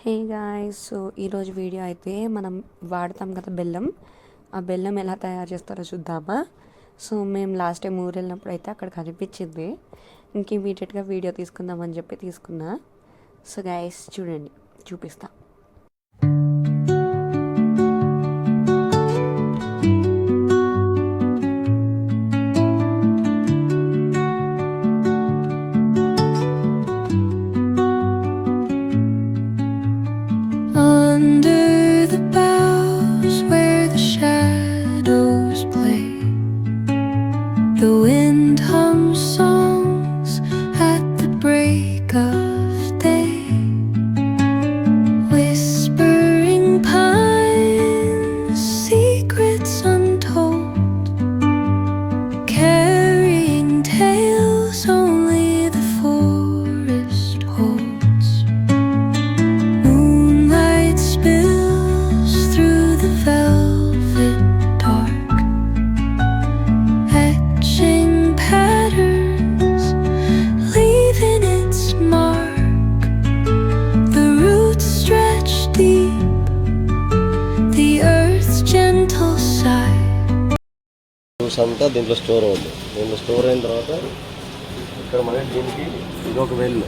Hey guys, so ఈరోజు video అయితే మనం వాడతాం కదా బెల్లం. ఆ బెల్లం ఎలా తయారు చేస్తారో చూద్దామా. సో మేము లాస్ట్ టైం ఊరు వెళ్ళినప్పుడు అయితే అక్కడ కనిపించింది. ఇంక ఇమీడియట్గా వీడియో తీసుకుందామని చెప్పి తీసుకున్నా. సో గాయ్స్ చూడండి, చూపిస్తా. Under the boughs where the shadows play, the wind hums songs at the break of day. Whispering pines, secrets untold, carrying tales only the forest holds. Moonlight spills through the velvet dark, etching patterns, leaving its mark. The roots stretch deep, the earth's gentle sigh. Juice అంతా దీంట్లో store అవుతుంది. దీంట్లో store అయిన తర్వాత ఇక్కడ మనకి దీనికి ఇది ఒక వెల్లు,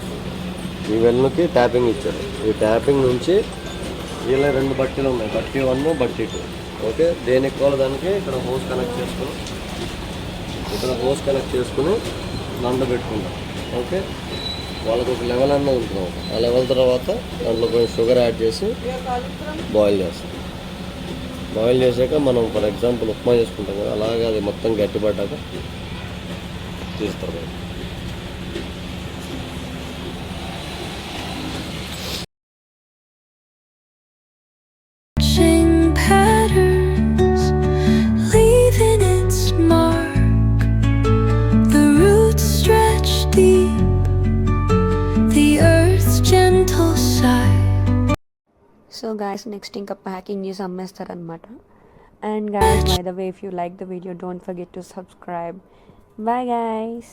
ఈ వెల్లుకి ట్యాపింగ్ ఇచ్చారు. ఈ ట్యాపింగ్ నుంచి ఇలా రెండు బట్టీలు ఉన్నాయి, బట్టీ 1 బట్టీ 2. ఓకే, దేనికి కావాలి దానికి ఇక్కడ హోస్ కనెక్ట్ చేసుకుని దాంట్లో పెట్టుకుంటాం. ఓకే, వాళ్ళకి ఒక లెవెల్ అన్నది ఉంటుంది. ఆ లెవెల్ తర్వాత దాంట్లో కొంచెం షుగర్ యాడ్ చేసి బాయిల్ చేస్తాం. బాయిల్ చేశాక మనం ఫర్ ఎగ్జాంపుల్ ఉప్మా చేసుకుంటాం కదా, అలాగే అది మొత్తం గట్టిపడ్డాక తీస్తాం. Etching patterns, leaving its mark. The roots stretch deep, the earth's gentle sigh. So guys next ఇంకా ప్యాకింగ్ చేసి అమ్మేస్తారనమాట. And guys, by the way, if you like the video, don't forget to subscribe. Bye guys.